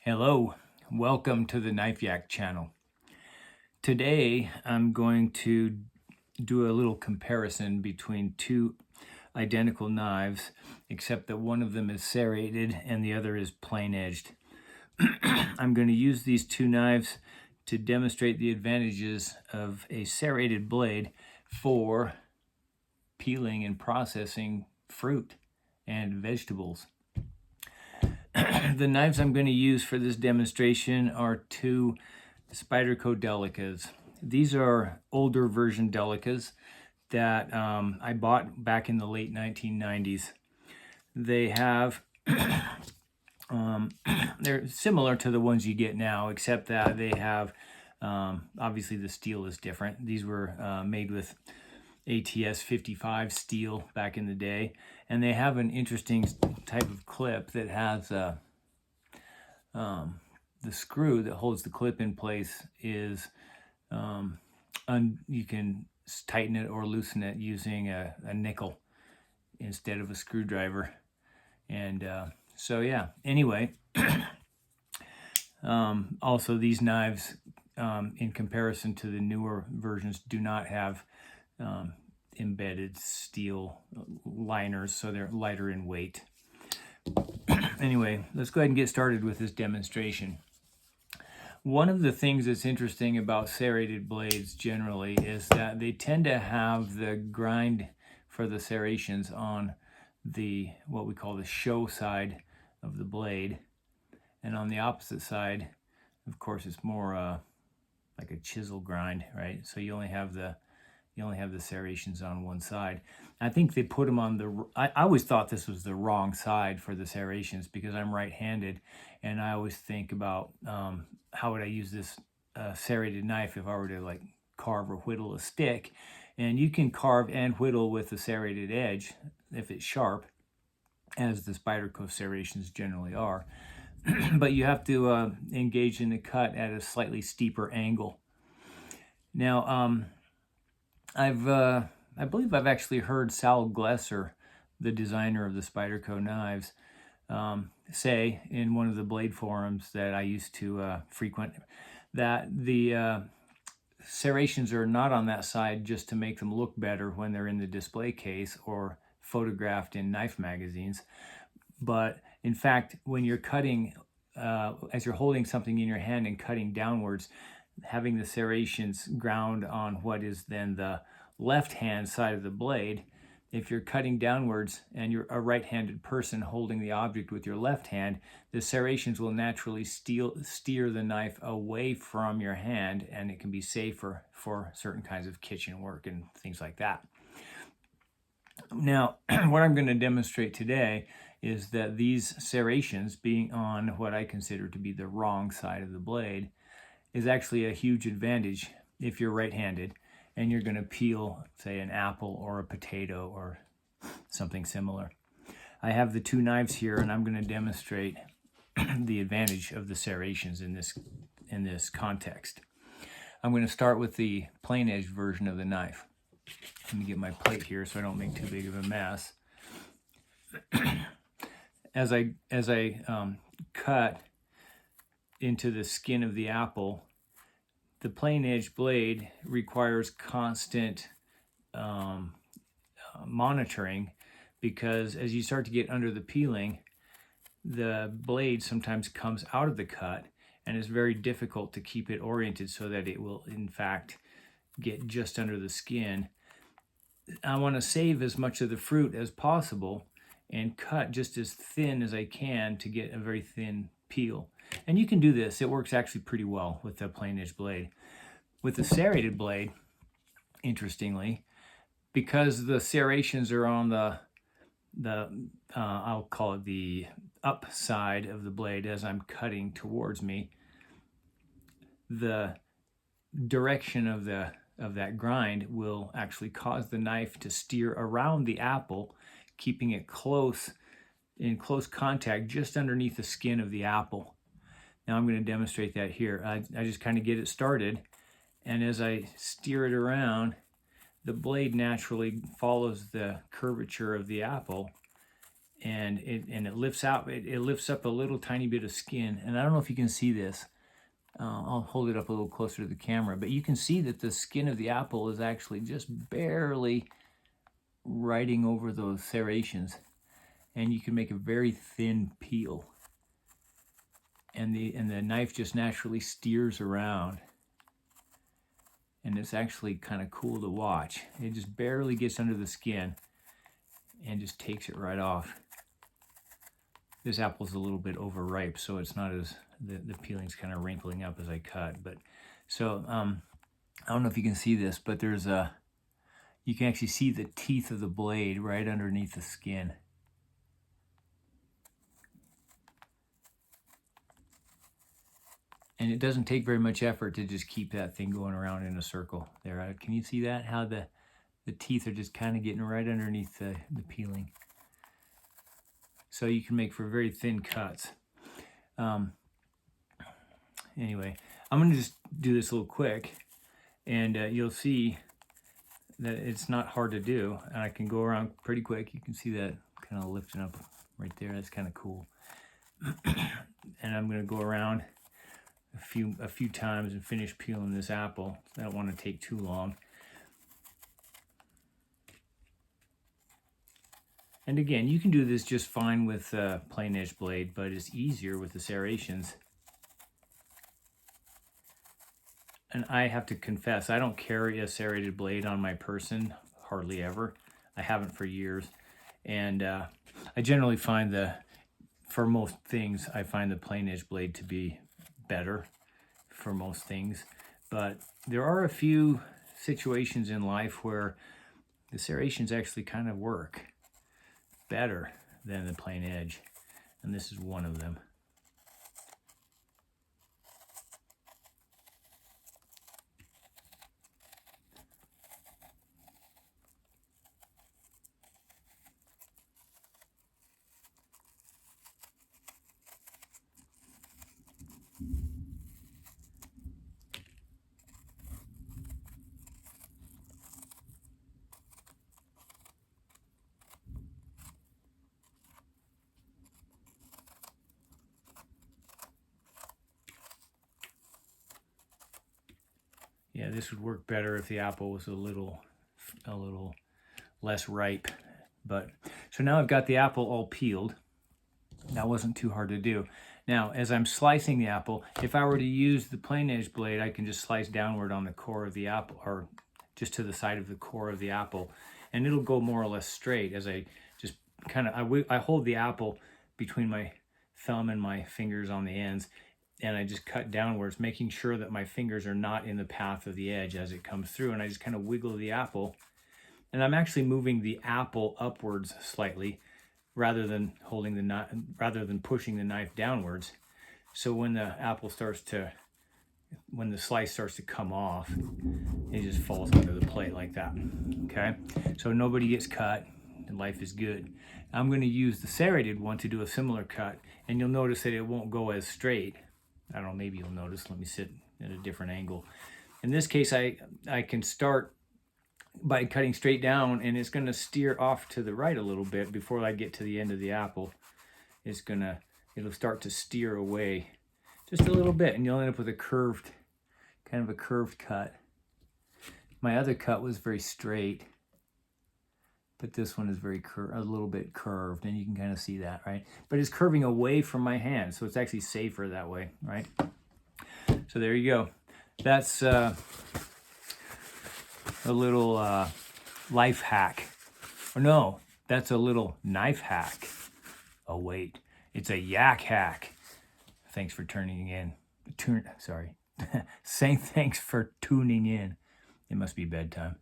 Hello, welcome to the Knife Yak channel. Today I'm going to do a little comparison between two identical knives, except that one of them is serrated and the other is plain edged. I'm going to use these two knives to demonstrate the advantages of a serrated blade for peeling and processing fruit and vegetables. The knives I'm going to use for this demonstration are two Spyderco Delicas. These are older version Delicas that I bought back in the late 1990s. They have, they're similar to the ones you get now, except that they have, obviously the steel is different. These were made with ATS 55 steel back in the day, and they have an interesting type of clip that has the screw that holds the clip in place is you can tighten it or loosen it using a nickel instead of a screwdriver. And so yeah, anyway, also these knives in comparison to the newer versions do not have embedded steel liners, so they're lighter in weight. Anyway, let's go ahead and get started with this demonstration. One of the things that's interesting about serrated blades generally is that they tend to have the grind for the serrations on the what we call the show side of the blade, and on the opposite side, of course, it's more like a chisel grind, right? So you only have the serrations on one side. I think they put them on the, I always thought this was the wrong side for the serrations because I'm right-handed, and I always think about how would I use this serrated knife if I were to like carve or whittle a stick. And you can carve and whittle with the serrated edge if it's sharp, as the Spyderco serrations generally are. But you have to engage in the cut at a slightly steeper angle. Now, I believe I've actually heard Sal Glesser, the designer of the Spyderco knives, say in one of the blade forums that I used to frequent that the serrations are not on that side just to make them look better when they're in the display case or photographed in knife magazines, but in fact, when you're cutting, as you're holding something in your hand and cutting downwards, having the serrations ground on what is then the left hand side of the blade, if you're cutting downwards and you're a right-handed person holding the object with your left hand, the serrations will naturally steer the knife away from your hand, and it can be safer for certain kinds of kitchen work and things like that. Now, what I'm going to demonstrate today is that these serrations being on what I consider to be the wrong side of the blade is actually a huge advantage if you're right-handed and you're going to peel, say, an apple or a potato or something similar. I have the two knives here, and I'm going to demonstrate the advantage of the serrations in this context. I'm going to start with the plain edge version of the knife. Let me get my plate here so I don't make too big of a mess. As I cut into the skin of the apple, the plain edge blade requires constant monitoring, because as you start to get under the peeling, the blade sometimes comes out of the cut, and it's very difficult to keep it oriented so that it will in fact get just under the skin. I want to save as much of the fruit as possible and cut just as thin as I can to get a very thin peel. And you can do this. It works actually pretty well with the plain edge blade. With the serrated blade, interestingly, because the serrations are on the I'll call it the up side of the blade as I'm cutting towards me, the direction of that grind will actually cause the knife to steer around the apple, keeping it in close contact just underneath the skin of the apple. Now I'm going to demonstrate that here. I just kind of get it started, and as I steer it around, the blade naturally follows the curvature of the apple, and it lifts out. It lifts up a little tiny bit of skin, and I don't know if you can see this. I'll hold it up a little closer to the camera, but you can see that the skin of the apple is actually just barely riding over those serrations, and you can make a very thin peel, and the knife just naturally steers around, and it's actually kind of cool to watch. It just barely gets under the skin and just takes it right off. This apple's a little bit overripe, so it's not as, the peeling's kind of wrinkling up as I cut. But so I don't know if you can see this, but there's you can actually see the teeth of the blade right underneath the skin. And it doesn't take very much effort to just keep that thing going around in a circle there. Can you see that? How the teeth are just kind of getting right underneath the peeling. So you can make for very thin cuts. Anyway, I'm going to just do this a little quick, and you'll see that it's not hard to do. And I can go around pretty quick. You can see that kind of lifting up right there. That's kind of cool. And I'm going to go around a few times and finish peeling this apple. I don't want to take too long. And again, you can do this just fine with a plain edge blade, but it's easier with the serrations. And I have to confess, I don't carry a serrated blade on my person, hardly ever. I haven't for years. And I generally find for most things, I find the plain edge blade to be better for most things. But there are a few situations in life where the serrations actually kind of work better than the plain edge, and this is one of them. Yeah, this would work better if the apple was a little less ripe. But so now I've got the apple all peeled. That wasn't too hard to do. Now, as I'm slicing the apple, if I were to use the plain edge blade, I can just slice downward on the core of the apple, or just to the side of the core of the apple, and it'll go more or less straight as I just kind of, I hold the apple between my thumb and my fingers on the ends, and I just cut downwards, making sure that my fingers are not in the path of the edge as it comes through, and I just kind of wiggle the apple, and I'm actually moving the apple upwards slightly rather than holding the knife, rather than pushing the knife downwards. So when the apple when the slice starts to come off, it just falls under the plate like that. Okay, so nobody gets cut and life is good. I'm going to use the serrated one to do a similar cut, and you'll notice that it won't go as straight. I don't know, maybe you'll notice. Let me sit at a different angle. In this case, I can start by cutting straight down, and it's going to steer off to the right a little bit before I get to the end of the apple. It'll start to steer away just a little bit, and you'll end up with a curved, kind of a curved cut. My other cut was very straight, but this one is a little bit curved, and you can kind of see that, right? But it's curving away from my hand, so it's actually safer that way, right? So there you go. That's a little life hack. Or no, that's a little knife hack. Oh wait, it's a yak hack. Thanks for tuning in. Saying thanks for tuning in. It must be bedtime.